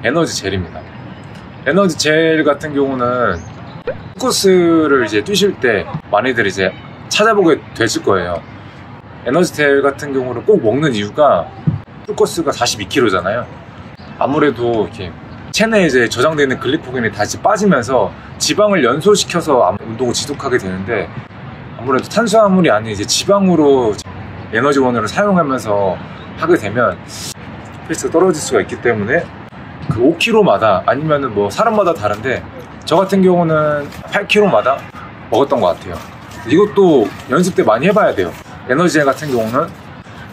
에너지 젤입니다. 에너지 젤 같은 경우는 풀코스를 이제 뛰실 때 많이들 이제 찾아보게 되실 거예요. 에너지 젤 같은 경우를 꼭 먹는 이유가 풀코스가 42kg잖아요. 아무래도 이렇게 체내에 이제 저장되어 있는 글리코겐이 다시 빠지면서 지방을 연소시켜서 운동을 지속하게 되는데, 아무래도 탄수화물이 아닌 이제 지방으로 에너지원으로 사용하면서 하게 되면 페이스가 떨어질 수가 있기 때문에 그 5kg마다 아니면은 뭐 사람마다 다른데, 저 같은 경우는 8kg마다 먹었던 것 같아요. 이것도 연습 때 많이 해봐야 돼요. 에너지 같은 경우는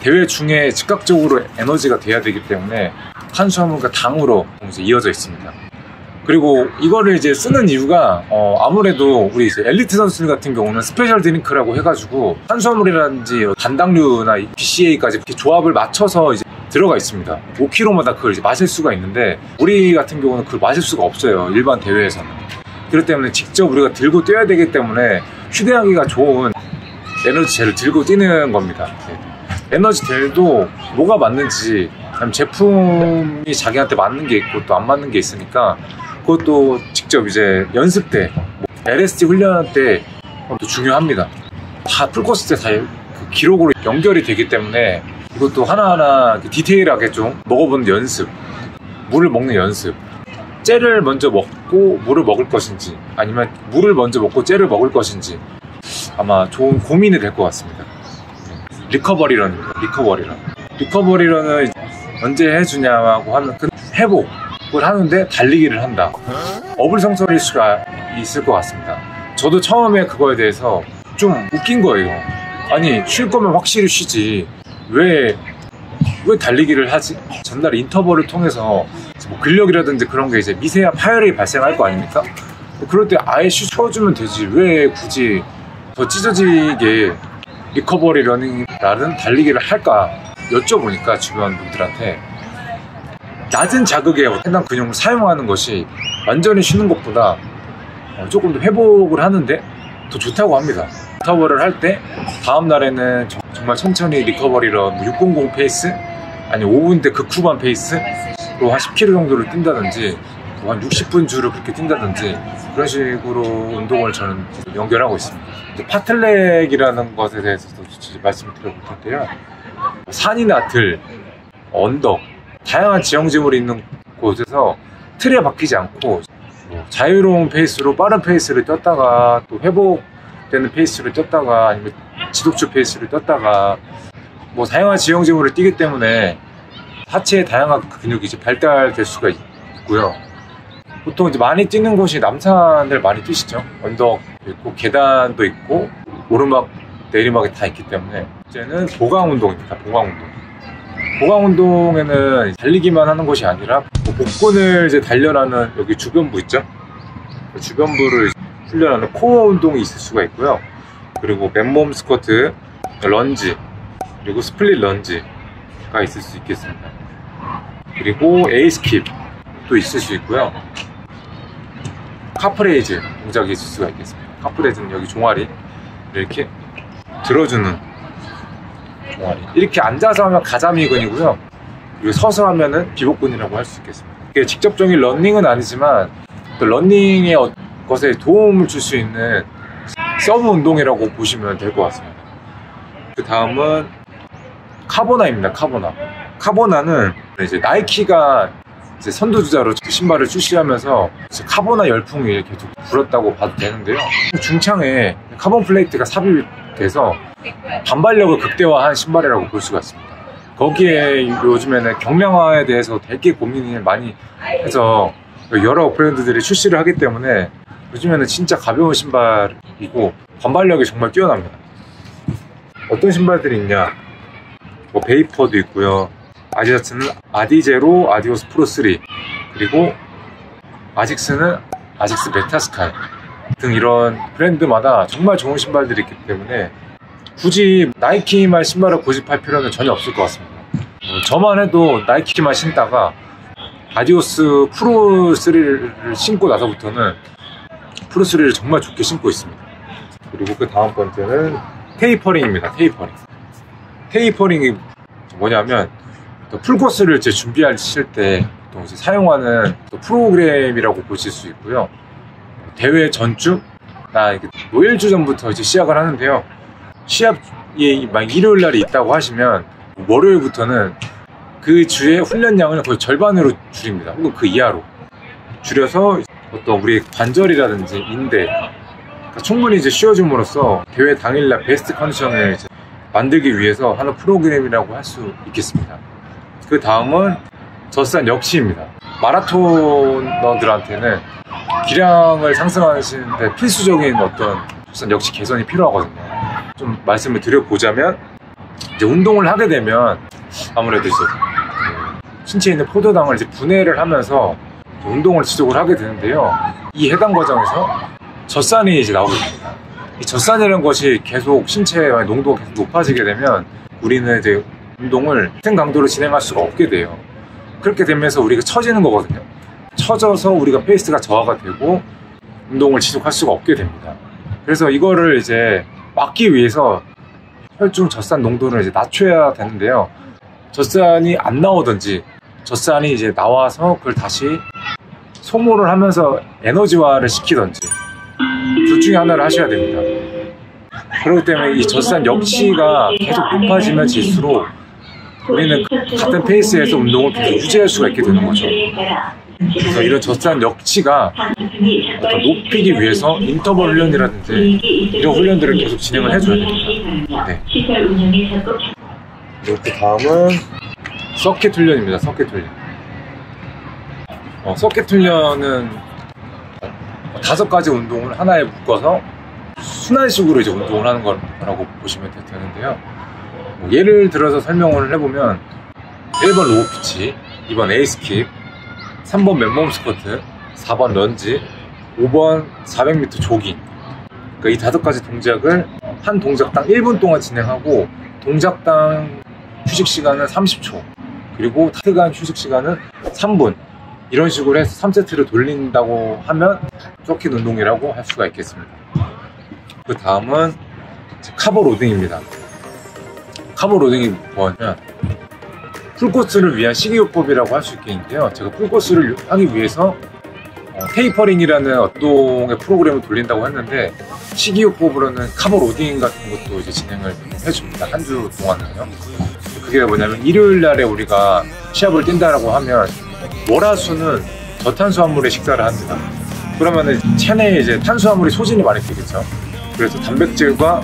대회 중에 즉각적으로 에너지가 돼야 되기 때문에 탄수화물과 당으로 이제 이어져 있습니다. 그리고 이거를 이제 쓰는 이유가 아무래도 우리 이제 엘리트 선수들 같은 경우는 스페셜 드링크라고 해가지고 탄수화물이라든지 단당류나 BCAA까지 이렇게 조합을 맞춰서 이제 들어가 있습니다. 5kg마다 그걸 이제 마실 수가 있는데, 우리 같은 경우는 그걸 마실 수가 없어요, 일반 대회에서는. 그렇기 때문에 직접 우리가 들고 뛰어야 되기 때문에 휴대하기가 좋은 에너지 젤을 들고 뛰는 겁니다. 에너지 젤도 뭐가 맞는지, 제품이 자기한테 맞는 게 있고 또 안 맞는 게 있으니까 그것도 직접 이제 연습 때, LSD 훈련 때 또 중요합니다. 다 풀코스 때 다 그 기록으로 연결이 되기 때문에 이것도 하나하나 디테일하게 좀 먹어보는 연습, 물을 먹는 연습, 젤을 먼저 먹고 물을 먹을 것인지 아니면 물을 먼저 먹고 젤을 먹을 것인지 아마 좋은 고민이 될 것 같습니다. 리커버리런입니다. 리커버리런을 언제 해주냐고 하면 그 회복을 하는데 달리기를 한다. 어불성설일 수가 있을 것 같습니다. 저도 처음에 그거에 대해서 좀 웃긴 거예요. 아니, 쉴 거면 확실히 쉬지 왜 달리기를 하지? 전날 인터벌을 통해서 뭐 근력이라든지 그런 게 이제 미세한 파열이 발생할 거 아닙니까? 그럴 때 아예 쉬어주면 되지 왜 굳이 더 찢어지게 리커버리 러닝이라는 달리기를 할까 여쭤보니까 주변 분들한테 낮은 자극에 해당 근육을 사용하는 것이 완전히 쉬는 것보다 조금 더 회복을 하는데 더 좋다고 합니다. 인터벌을 할 때 다음 날에는 정말 천천히 리커버리런 600 페이스 아니 5분대 극후반 페이스로 한 10km 정도를 뛴다든지 뭐 한 60분 주를 그렇게 뛴다든지 그런 식으로 운동을 저는 연결하고 있습니다. 파틀렉이라는 것에 대해서도 말씀드려 볼 텐데요. 산이나 들, 언덕, 다양한 지형지물이 있는 곳에서 틀에 박히지 않고 자유로운 페이스로 빠른 페이스를 뛰었다가 또 회복되는 페이스를 뛰었다가 아니면 지독주 페이스를 뛰었다가 뭐 다양한 지형지물을 뛰기 때문에 하체의 다양한 근육이 이제 발달될 수가 있고요. 보통 이제 많이 뛰는 곳이 남산을 많이 뛰시죠. 언덕 있고 계단도 있고 오르막 내리막이 다 있기 때문에 이제는 보강운동입니다. 보강운동에는 달리기만 하는 것이 아니라 복근을 이제 단련하는 여기 주변부 있죠. 주변부를 훈련하는 코어 운동이 있을 수가 있고요. 그리고 맨몸 스쿼트, 런지, 그리고 스플릿 런지가 있을 수 있겠습니다. 그리고 에이스킵도 있을 수 있고요. 카프레이즈 동작이 있을 수가 있겠습니다. 카프레이즈는 여기 종아리 이렇게 들어주는 종아리. 이렇게 앉아서 하면 가자미근이고요. 그리고 서서 하면은 비복근이라고 할 수 있겠습니다. 이게 직접적인 러닝은 아니지만 또 러닝의 것에 도움을 줄 수 있는 서브 운동이라고 보시면 될 것 같습니다. 그 다음은 카보나입니다. 카보나는 이제 나이키가 이제 선두주자로 신발을 출시하면서 카보나 열풍이 계속 불었다고 봐도 되는데요. 중창에 카본 플레이트가 삽입돼서 반발력을 극대화한 신발이라고 볼 수가 있습니다. 거기에 요즘에는 경량화에 대해서 되게 고민을 많이 해서 여러 브랜드들이 출시를 하기 때문에 요즘에는 진짜 가벼운 신발이고 반발력이 정말 뛰어납니다. 어떤 신발들이 있냐, 뭐 베이퍼도 있고요. 아디다스는 아디제로 아디오스 프로 3, 그리고 아직스는 아직스 메타스카이 등 이런 브랜드마다 정말 좋은 신발들이 있기 때문에 굳이 나이키만 신발을 고집할 필요는 전혀 없을 것 같습니다. 저만 해도 나이키만 신다가 아디오스 프로 3를 신고 나서부터는 프로 3를 정말 좋게 신고 있습니다. 그리고 그 다음 번째는 테이퍼링입니다. 테이퍼링이 뭐냐면 풀코스를 이제 준비하실 때 보통 이제 사용하는 프로그램이라고 보실 수 있고요. 대회 전주, 뭐 일주 전부터 이제 시작을 하는데요. 시합이 막 일요일 날이 있다고 하시면 월요일부터는 그 주의 훈련량을 거의 절반으로 줄입니다. 혹은 그 이하로 줄여서 어떤 우리 관절이라든지 인대 충분히 이제 쉬어줌으로써 대회 당일날 베스트 컨디션을 이제 만들기 위해서 하는 프로그램이라고 할 수 있겠습니다. 그 다음은 젖산 역시입니다. 마라토너들한테는 기량을 상승하시는데 필수적인 어떤 젖산 역시 개선이 필요하거든요. 좀 말씀을 드려보자면, 이제 운동을 하게 되면 아무래도 이제 신체에 있는 포도당을 이제 분해를 하면서 운동을 지속을 하게 되는데요. 이 해당 과정에서 젖산이 이제 나오게 됩니다. 이 젖산이라는 것이 계속 신체의 농도가 계속 높아지게 되면 우리는 이제 운동을 같은 강도로 진행할 수가 없게 돼요. 그렇게 되면서 우리가 처지는 거거든요. 처져서 우리가 페이스가 저하가 되고 운동을 지속할 수가 없게 됩니다. 그래서 이거를 이제 막기 위해서 혈중 젖산 농도를 이제 낮춰야 되는데요. 젖산이 안 나오든지 젖산이 이제 나와서 그걸 다시 소모를 하면서 에너지화를 시키든지 둘 중에 하나를 하셔야 됩니다. 그렇기 때문에 이 젖산 역시가 계속 높아지면 질수록 우리는 같은 페이스에서 운동을 계속 유지할 수가 있게 되는 거죠. 그래서 이런 젖산 역시가 어떤 높이기 위해서 인터벌 훈련이라든지 이런 훈련들을 계속 진행을 해줘야 됩니다. 네. 이렇게 다음은 서킷 훈련입니다. 서킷 훈련. 서킷 훈련은 5가지 운동을 하나에 묶어서 순환식으로 이제 운동을 하는 거라고 보시면 되는데요. 뭐 예를 들어서 설명을 해보면 1번 로우 피치, 2번 에이스킵, 3번 맨몸 스쿼트, 4번 런지, 5번 400m 조깅. 그러니까 이 5가지 동작을 한 동작당 1분 동안 진행하고 동작당 휴식 시간은 30초, 그리고 타트간 휴식 시간은 3분. 이런 식으로 해서 3세트를 돌린다고 하면 서킷 운동이라고 할 수가 있겠습니다. 그 다음은 카보 로딩입니다. 카보 로딩이 뭐냐면 풀코스를 위한 식이요법이라고 할 수 있겠는데요. 제가 풀코스를 하기 위해서 테이퍼링이라는 운동의 프로그램을 돌린다고 했는데, 식이요법으로는 카보 로딩 같은 것도 이제 진행을 해줍니다. 한 주 동안은요. 그게 뭐냐면 일요일 날에 우리가 시합을 뛴다라고 하면 월화수는 저탄수화물의 식사를 합니다. 그러면은 체내에 이제 탄수화물이 소진이 많이 되겠죠. 그래서 단백질과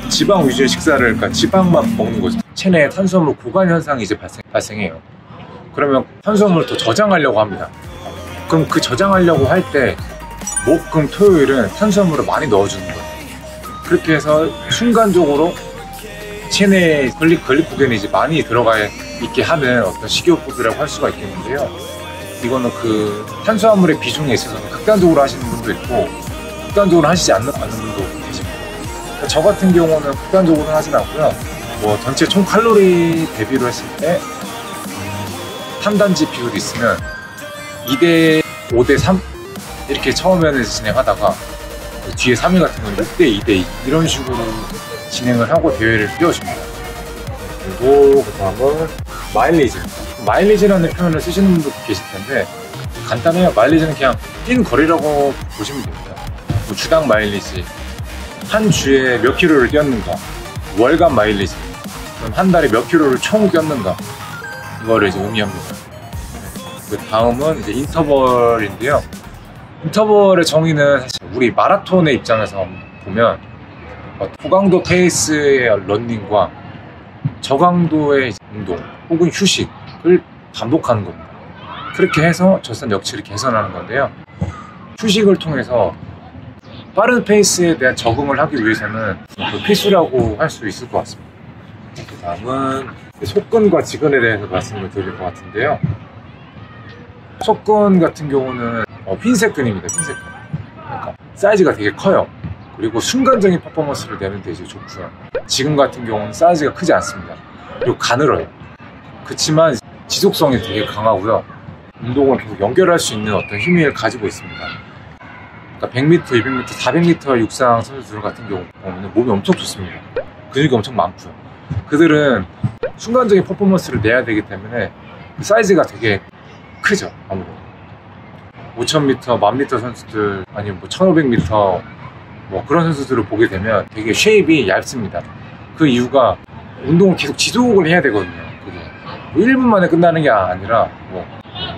지방 위주의 식사를, 그러니까 지방만 먹는 거죠. 체내에 탄수화물 고갈 현상이 이제 발생해요. 그러면 탄수화물을 더 저장하려고 합니다. 그럼 그 저장하려고 할 때 목, 금, 토요일은 탄수화물을 많이 넣어주는 거예요. 그렇게 해서 순간적으로 체내에 글리코겐이 이제 많이 들어가 있게 하는 어떤 식이요법이라고 할 수가 있겠는데요. 이거는 그 탄수화물의 비중에 있어서는 극단적으로 하시는 분도 있고 극단적으로 하시지 않는 분도 계십니다. 그러니까 저 같은 경우는 극단적으로는 하진 않고요. 뭐 전체 총 칼로리 대비로 했을 때 탄단지 비율이 있으면 2대 5대 3 이렇게 처음에는 진행하다가 뒤에 3일 같은 경우는 6대 2대 2 이런 식으로 진행을 하고 대회를 뛰어줍니다. 그리고 그 다음은 마일리지입니다. 마일리지라는 표현을 쓰시는 분도 계실 텐데 간단해요. 마일리지는 그냥 뛴 거리라고 보시면 됩니다. 뭐 주당 마일리지, 한 주에 몇 킬로를 뛰었는가, 월간 마일리지, 그럼 한 달에 몇 킬로를 총 뛰었는가, 이거를 이제 의미합니다. 그 다음은 이제 인터벌인데요. 인터벌의 정의는 사실 우리 마라톤의 입장에서 보면 고강도 페이스의 러닝과 저강도의 운동 혹은 휴식을 반복하는 겁니다. 그렇게 해서 젖산 역치를 개선하는 건데요. 휴식을 통해서 빠른 페이스에 대한 적응을 하기 위해서는 필수라고 할 수 있을 것 같습니다. 그 다음은 속근과 지근에 대해서 말씀을 드릴 것 같은데요. 속근 같은 경우는 핀셋근입니다. 핀셋근. 그러니까 사이즈가 되게 커요. 그리고 순간적인 퍼포먼스를 내는 데 이제 좋고요. 지금 같은 경우는 사이즈가 크지 않습니다. 그리고 가늘어요. 그렇지만 지속성이 되게 강하고요. 운동을 계속 연결할 수 있는 어떤 힘을 가지고 있습니다. 그러니까 100m, 200m, 400m 육상 선수들 같은 경우 보면 몸이 엄청 좋습니다. 근육이 엄청 많고요. 그들은 순간적인 퍼포먼스를 내야 되기 때문에 그 사이즈가 되게 크죠. 아무래도 5000m, 1000m 선수들 아니면 뭐 1500m 뭐 그런 선수들을 보게 되면 되게 쉐입이 얇습니다. 그 이유가 운동을 계속 지속을 해야 되거든요. 그게 뭐 1분 만에 끝나는 게 아니라 뭐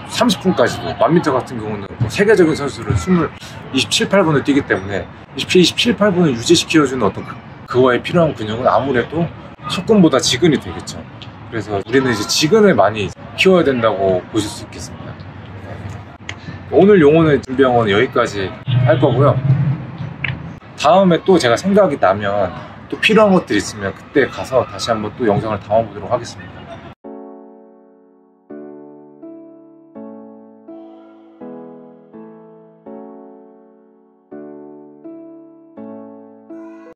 30분까지도 1000m 같은 경우는 뭐 세계적인 선수들은 27, 8분을 뛰기 때문에 27, 8분을 유지시켜주는 어떤 그거에 필요한 근육은 아무래도 속근보다 지근이 되겠죠. 그래서 우리는 이제 지근을 많이 키워야 된다고 보실 수 있겠습니다. 오늘 용어는 준비한 건 여기까지 할 거고요. 다음에 또 제가 생각이 나면 또 필요한 것들이 있으면 그때 가서 다시 한번 또 영상을 담아보도록 하겠습니다.